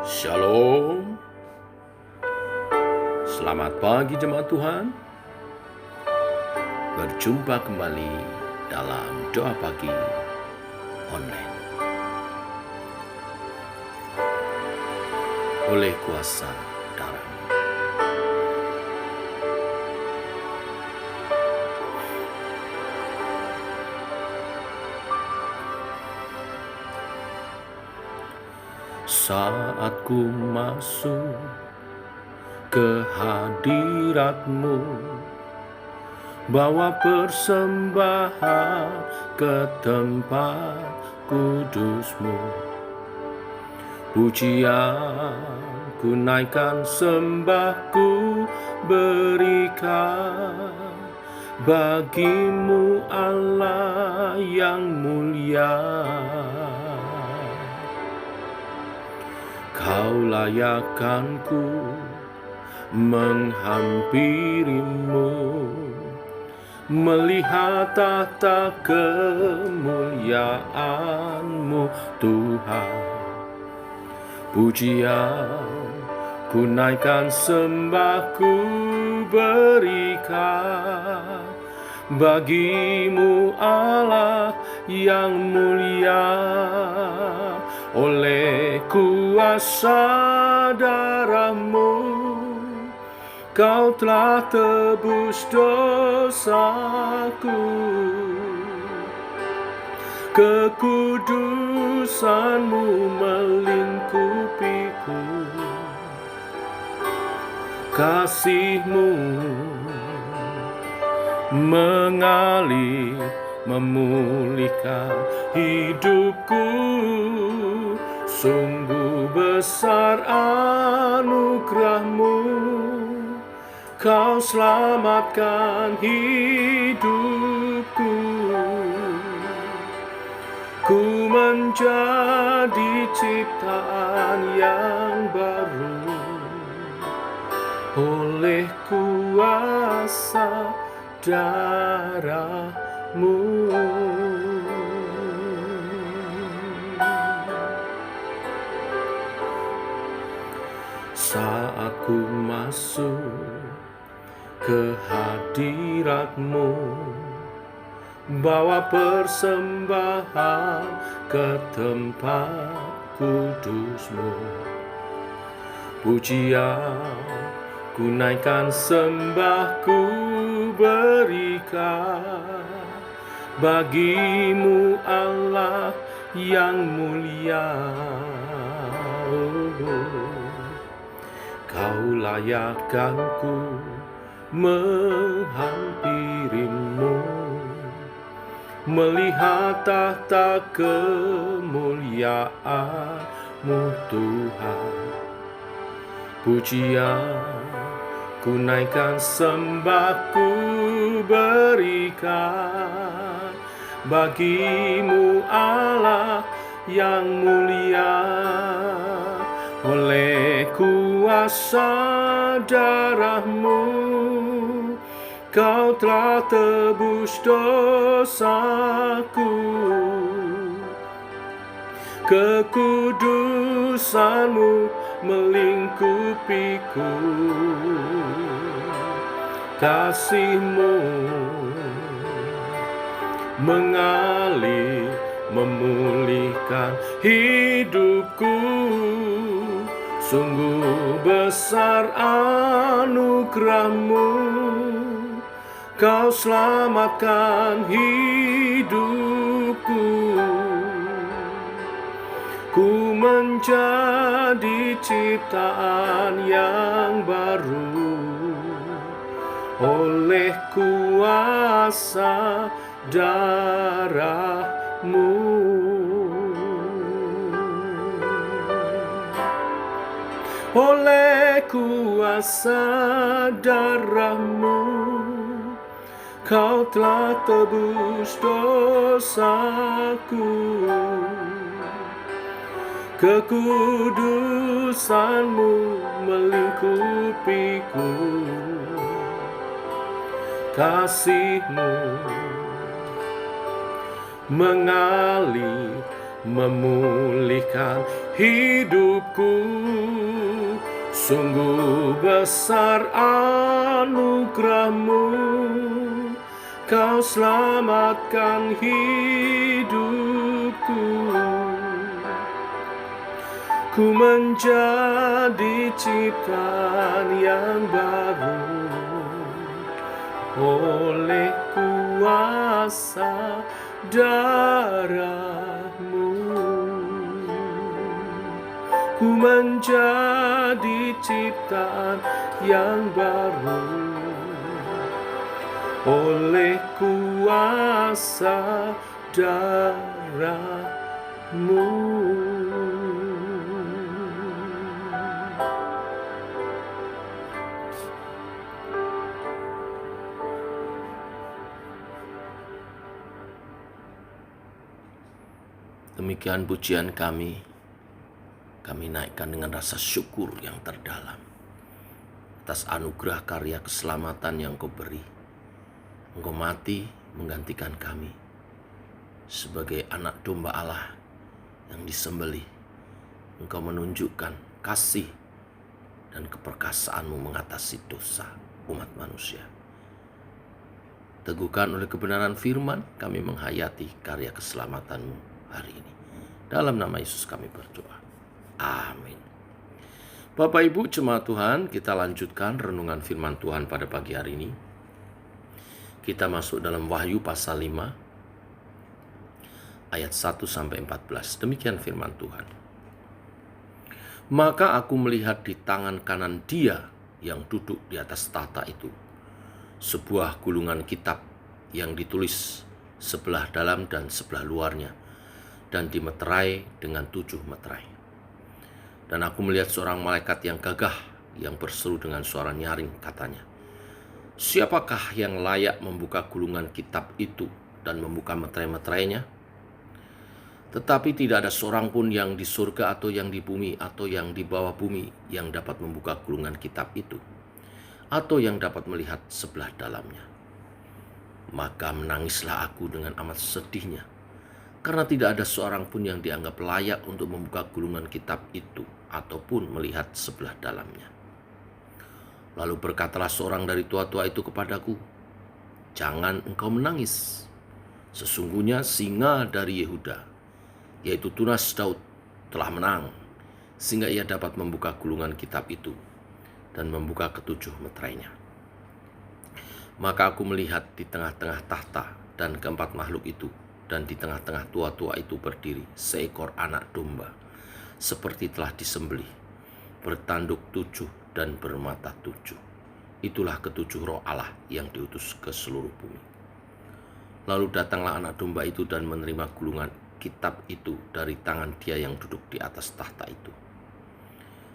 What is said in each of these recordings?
Shalom, selamat pagi jemaat Tuhan. Berjumpa kembali dalam doa pagi online oleh kuasa darah. Saat ku masuk ke hadirat-Mu, bawa persembahan ke tempat kudus-Mu. Pujian ku naikkan, sembahku berikan bagi-Mu Allah yang mulia. Kau layakkanku menghampirimu, melihat tahta kemuliaan-Mu Tuhan. Pujian ku naikkan, sembahku berikan bagi-Mu Allah yang mulia. Oleh kuasa darah-Mu, Kau telah tebus dosaku. Kekudusan-Mu melingkupiku, kasih-Mu mengalir memulihkan hidupku. Sungguh besar anugerah-Mu, Kau selamatkan hidupku. Ku menjadi ciptaan yang baru oleh kuasa darah-Mu. Saat ku masuk ke hadirat-Mu, bawa persembahan ke tempat kudus-Mu. Pujian ku naikkan, sembahku berikan bagi-Mu Allah yang mulia. Kau layakkanku menghampirimu, melihat tahta kemuliaan-Mu Tuhan. Pujian ku naikkan, sembahku berikan bagi-Mu Allah yang mulia. Oleh kuasa darah-Mu, Kau telah tebus dosaku. Kekudusan-Mu melingkupiku, kasih-Mu mengalir memulihkan hidupku. Sungguh besar anugerah-Mu, Kau selamatkan hidupku. Ku menjadi ciptaan yang baru oleh kuasa darah-Mu. Oleh kuasa darah-Mu, Kau telah tebus dosaku. Kekudusan-Mu melingkupiku, kasih-Mu mengalir memulihkan hidupku. Sungguh besar anugerah-Mu, Kau selamatkan hidupku. Ku menjadi ciptaan yang baru oleh kuasa darah-Mu. Ku menjadi ciptaan yang baru oleh kuasa darah-Mu. Demikian pujian kami naikkan dengan rasa syukur yang terdalam atas anugerah karya keselamatan yang Kau beri. Engkau mati menggantikan kami sebagai anak domba Allah yang disembelih. Engkau menunjukkan kasih dan keperkasaan-Mu mengatasi dosa umat manusia. Teguhkan oleh kebenaran firman, kami menghayati karya keselamatan-Mu hari ini. Dalam nama Yesus kami berdoa. Amin. Bapak Ibu jemaat Tuhan, kita lanjutkan renungan firman Tuhan pada pagi hari ini. Kita masuk dalam Wahyu pasal 5 ayat 1-14. Demikian firman Tuhan. Maka aku melihat di tangan kanan Dia yang duduk di atas tahta itu sebuah gulungan kitab yang ditulis sebelah dalam dan sebelah luarnya, dan dimeterai dengan 7 meterai. Dan aku melihat seorang malaikat yang gagah yang berseru dengan suara nyaring, katanya, siapakah yang layak membuka gulungan kitab itu dan membuka meterai-meterainya? Tetapi tidak ada seorang pun yang di surga atau yang di bumi atau yang di bawah bumi yang dapat membuka gulungan kitab itu, atau yang dapat melihat sebelah dalamnya. Maka menangislah aku dengan amat sedihnya, karena tidak ada seorang pun yang dianggap layak untuk membuka gulungan kitab itu ataupun melihat sebelah dalamnya. Lalu berkatalah seorang dari tua-tua itu kepadaku, jangan engkau menangis. Sesungguhnya singa dari Yehuda, yaitu tunas Daud, telah menang, sehingga ia dapat membuka gulungan kitab itu dan membuka ke-7 meterainya. Maka aku melihat di tengah-tengah tahta dan keempat makhluk itu, dan di tengah-tengah tua-tua itu berdiri seekor anak domba, seperti telah disembelih, bertanduk 7 dan bermata 7. Itulah ke-7 roh Allah yang diutus ke seluruh bumi. Lalu datanglah anak domba itu dan menerima gulungan kitab itu dari tangan Dia yang duduk di atas tahta itu.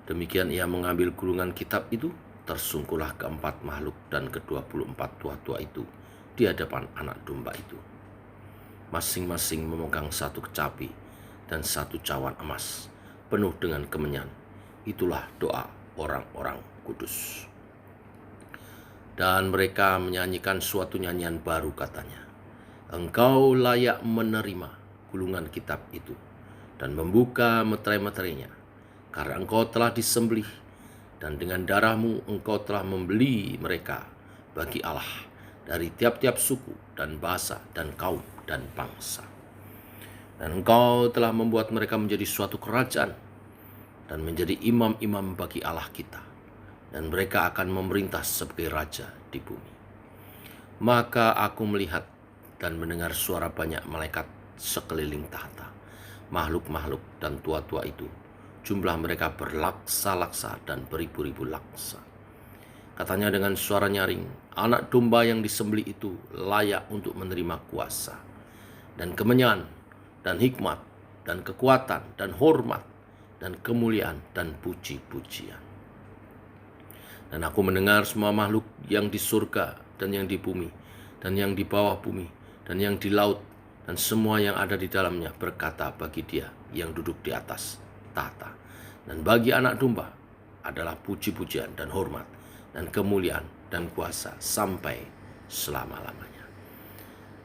Demikian ia mengambil gulungan kitab itu, tersungkurlah keempat makhluk dan ke-24 tua-tua itu di hadapan anak domba itu. Masing-masing memegang 1 kecapi dan 1 cawan emas penuh dengan kemenyan. Itulah doa orang-orang kudus. Dan mereka menyanyikan suatu nyanyian baru, katanya, engkau layak menerima gulungan kitab itu dan membuka meterai-meterainya, karena engkau telah disembelih, dan dengan darah-Mu engkau telah membeli mereka bagi Allah dari tiap-tiap suku dan bahasa dan kaum dan bangsa. Dan engkau telah membuat mereka menjadi suatu kerajaan dan menjadi imam-imam bagi Allah kita, dan mereka akan memerintah sebagai raja di bumi. Maka aku melihat dan mendengar suara banyak malaikat sekeliling tahta, makhluk-makhluk dan tua-tua itu. Jumlah mereka berlaksa-laksa dan beribu-ribu laksa. Katanya dengan suara nyaring, anak domba yang disembelih itu layak untuk menerima kuasa dan kemenyan dan hikmat dan kekuatan dan hormat dan kemuliaan dan puji-pujian. Dan aku mendengar semua makhluk yang di surga dan yang di bumi dan yang di bawah bumi dan yang di laut dan semua yang ada di dalamnya berkata bagi Dia yang duduk di atas tahta dan bagi anak domba adalah puji-pujian dan hormat dan kemuliaan dan kuasa sampai selama-lamanya.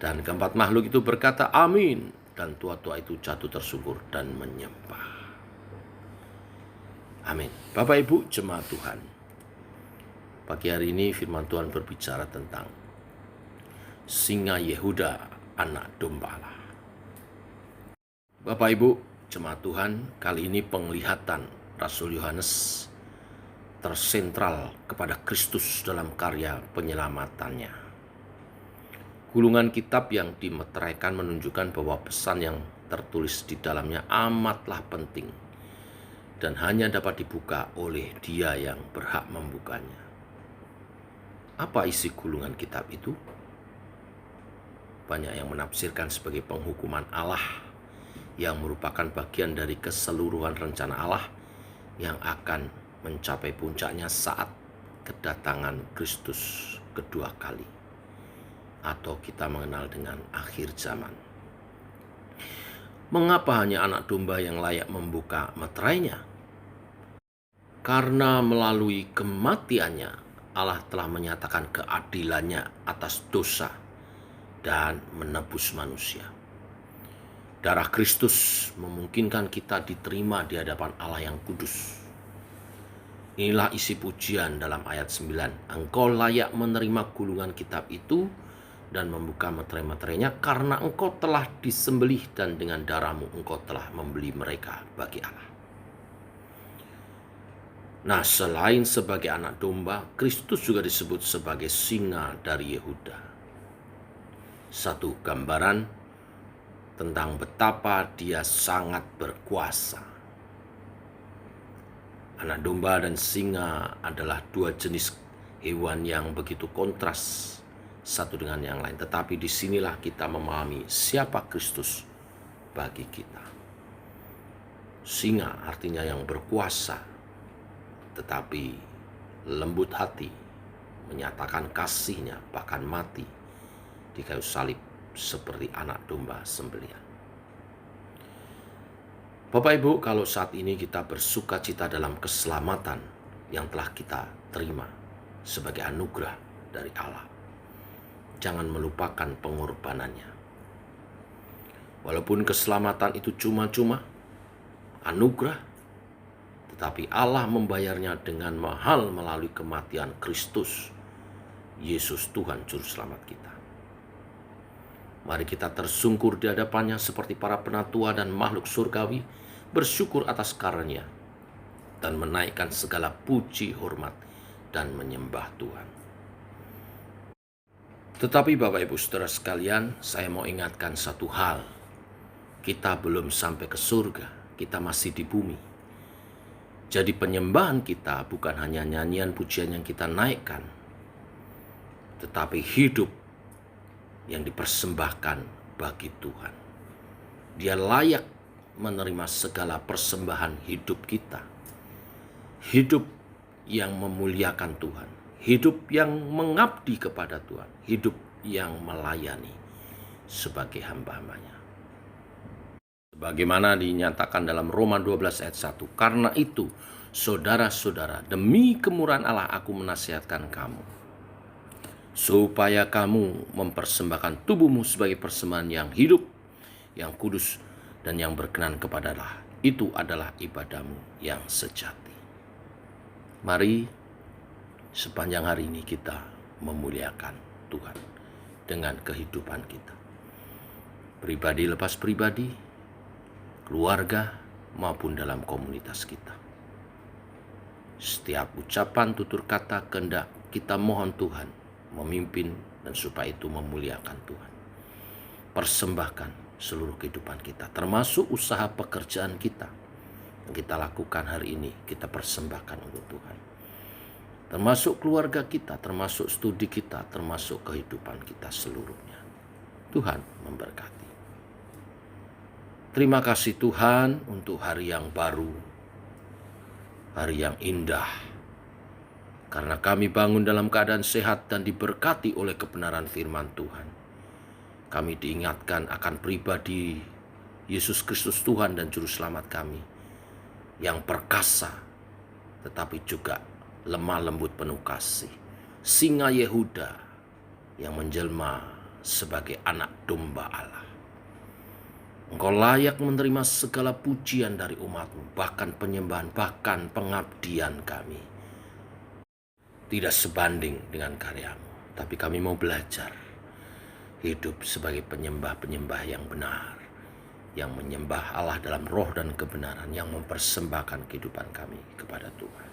Dan keempat makhluk itu berkata, amin. dan tua-tua itu jatuh tersungkur dan menyembah. Amin. Bapak Ibu jemaat Tuhan, pagi hari ini firman Tuhan berbicara tentang singa Yehuda, anak domba Allah. Bapak Ibu jemaat Tuhan, kali ini penglihatan Rasul Yohanes tersentral kepada Kristus dalam karya penyelamatannya. Gulungan kitab yang dimeteraikan menunjukkan bahwa pesan yang tertulis di dalamnya amatlah penting dan hanya dapat dibuka oleh Dia yang berhak membukanya. Apa isi gulungan kitab itu? Banyak yang menafsirkan sebagai penghukuman Allah yang merupakan bagian dari keseluruhan rencana Allah yang akan mencapai puncaknya saat kedatangan Kristus kedua kali, atau kita mengenal dengan akhir zaman. Mengapa hanya anak domba yang layak membuka meterainya? Karena melalui kematiannya Allah telah menyatakan keadilannya atas dosa dan menebus manusia. Darah Kristus memungkinkan kita diterima di hadapan Allah yang kudus. Inilah isi pujian dalam ayat 9. Engkau layak menerima gulungan kitab itu dan membuka meterai-meterainya karena engkau telah disembelih dan dengan darahmu engkau telah membeli mereka bagi Allah. Nah, selain sebagai anak domba, Kristus juga disebut sebagai singa dari Yehuda. Satu gambaran tentang betapa dia sangat berkuasa. Anak domba dan singa adalah dua jenis hewan yang begitu kontras satu dengan yang lain. Tetapi disinilah kita memahami siapa Kristus bagi kita. Singa artinya yang berkuasa, tetapi lembut hati, menyatakan kasihnya, bahkan mati di kayu salib seperti anak domba sembelihan. Bapak Ibu, kalau saat ini kita bersuka cita dalam keselamatan yang telah kita terima sebagai anugerah dari Allah, jangan melupakan pengorbanannya. Walaupun keselamatan itu cuma-cuma, anugerah, tetapi Allah membayarnya dengan mahal melalui kematian Kristus, Yesus Tuhan Juru Selamat kita. Mari kita tersungkur di hadapannya seperti para penatua dan makhluk surgawi, bersyukur atas karunia dan menaikkan segala puji, hormat, dan menyembah Tuhan. Tetapi Bapak Ibu Saudara sekalian, saya mau ingatkan satu hal. Kita belum sampai ke surga, kita masih di bumi. Jadi penyembahan kita bukan hanya nyanyian pujian yang kita naikkan, tetapi hidup yang dipersembahkan bagi Tuhan. Dia layak menerima segala persembahan hidup kita. Hidup yang memuliakan Tuhan, hidup yang mengabdi kepada Tuhan, hidup yang melayani sebagai hamba-hambanya. Sebagaimana dinyatakan dalam Roma 12 ayat 1, karena itu saudara-saudara, demi kemurahan Allah aku menasihatkan kamu, supaya kamu mempersembahkan tubuhmu sebagai persembahan yang hidup, yang kudus, dan yang berkenan kepada Allah. Itu adalah ibadahmu yang sejati. Mari sepanjang hari ini kita memuliakan Tuhan dengan kehidupan kita. Pribadi lepas pribadi, keluarga, maupun dalam komunitas kita. Setiap ucapan tutur kata kehendak kita mohon Tuhan memimpin dan supaya itu memuliakan Tuhan. Persembahkan seluruh kehidupan kita, termasuk usaha pekerjaan kita yang kita lakukan hari ini, kita persembahkan untuk Tuhan. Termasuk keluarga kita, termasuk studi kita, termasuk kehidupan kita seluruhnya. Tuhan memberkati. Terima kasih Tuhan untuk hari yang baru, hari yang indah. Karena kami bangun dalam keadaan sehat dan diberkati oleh kebenaran firman Tuhan. Kami diingatkan akan pribadi Yesus Kristus Tuhan dan Juru Selamat kami yang perkasa tetapi juga lemah lembut penuh kasih. Singa Yehuda yang menjelma sebagai anak domba Allah. Engkau layak menerima segala pujian dari umat-Mu, bahkan penyembahan, bahkan pengabdian kami. Tidak sebanding dengan karya-Mu, tapi kami mau belajar hidup sebagai penyembah-penyembah yang benar, yang menyembah Allah dalam roh dan kebenaran, yang mempersembahkan kehidupan kami kepada Tuhan.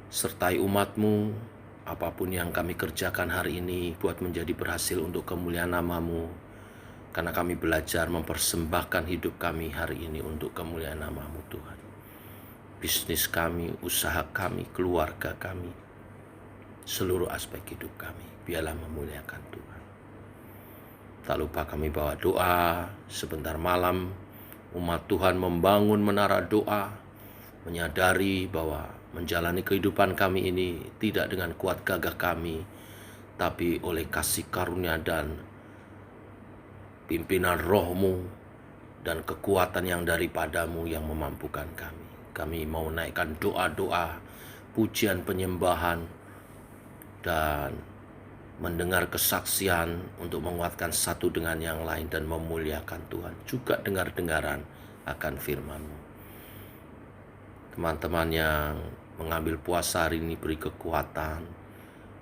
Sertai umat-Mu, apapun yang kami kerjakan hari ini, buat menjadi berhasil untuk kemuliaan nama-Mu, karena kami belajar mempersembahkan hidup kami hari ini untuk kemuliaan nama-Mu Tuhan. Bisnis kami, usaha kami, keluarga kami, seluruh aspek hidup kami, biarlah memuliakan Tuhan. Tak lupa kami bawa doa sebentar malam, umat Tuhan membangun menara doa, menyadari bahwa menjalani kehidupan kami ini tidak dengan kuat gagah kami, tapi oleh kasih karunia dan pimpinan roh-Mu dan kekuatan yang daripada-Mu yang memampukan kami. Kami mau naikkan doa-doa, pujian penyembahan, dan mendengar kesaksian untuk menguatkan satu dengan yang lain dan memuliakan Tuhan. Juga dengar-dengaran akan firman-Mu. Teman-teman yang mengambil puasa hari ini beri kekuatan,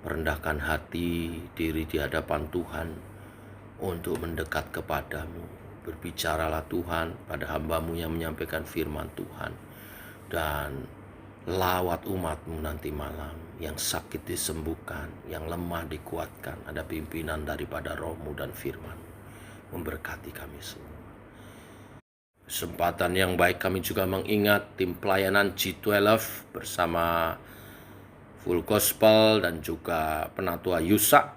merendahkan hati, diri di hadapan Tuhan, untuk mendekat kepadamu. Berbicaralah Tuhan pada hamba-Mu yang menyampaikan firman Tuhan, dan lawat umat-Mu nanti malam. Yang sakit disembuhkan, yang lemah dikuatkan. Ada pimpinan daripada roh-Mu dan firman-Mu memberkati kami semua. Kesempatan yang baik kami juga mengingat tim pelayanan G12 bersama Full Gospel dan juga Penatua Yusak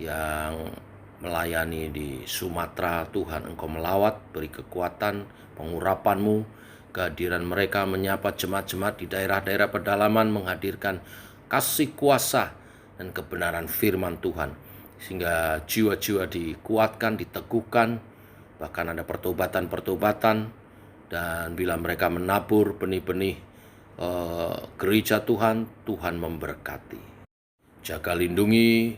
yang melayani di Sumatera. Tuhan, Engkau melawat, beri kekuatan, pengurapan-Mu, kehadiran mereka menyapa jemaat-jemaat di daerah-daerah pedalaman, menghadirkan kasih kuasa dan kebenaran firman Tuhan, sehingga jiwa-jiwa dikuatkan, diteguhkan, bahkan ada pertobatan-pertobatan, dan bila mereka menabur benih-benih gereja Tuhan, Tuhan memberkati. Jaga lindungi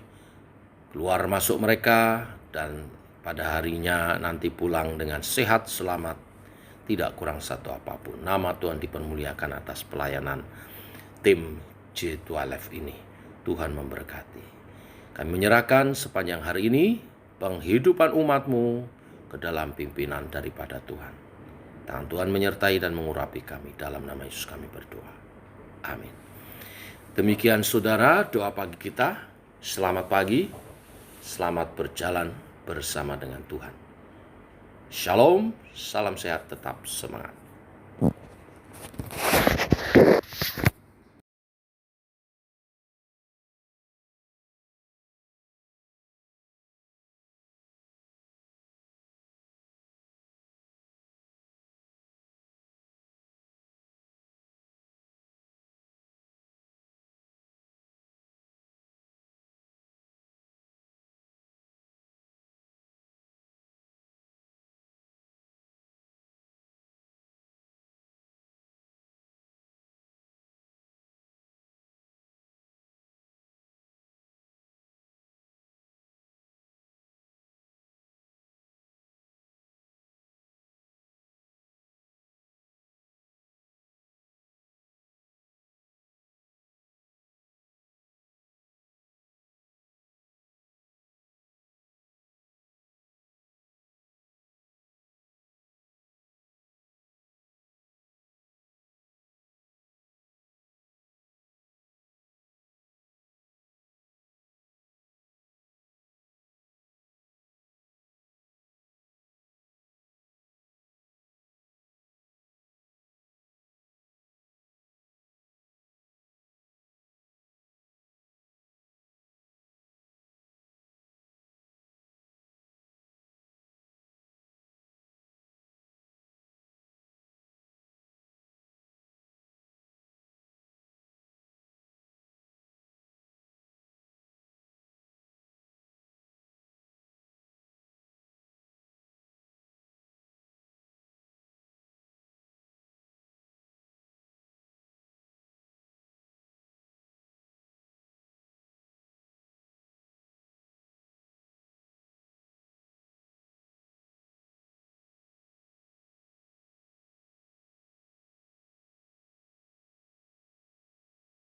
keluar masuk mereka, dan pada harinya nanti pulang dengan sehat, selamat, tidak kurang satu apapun. Nama Tuhan dipermuliakan atas pelayanan tim G12 ini. Tuhan memberkati. Kami menyerahkan sepanjang hari ini penghidupan umat-Mu ke dalam pimpinan daripada Tuhan. Tangan Tuhan menyertai dan mengurapi kami. Dalam nama Yesus kami berdoa. Amin. Demikian saudara doa pagi kita. Selamat pagi. Selamat berjalan bersama dengan Tuhan. Shalom, salam sehat, tetap semangat.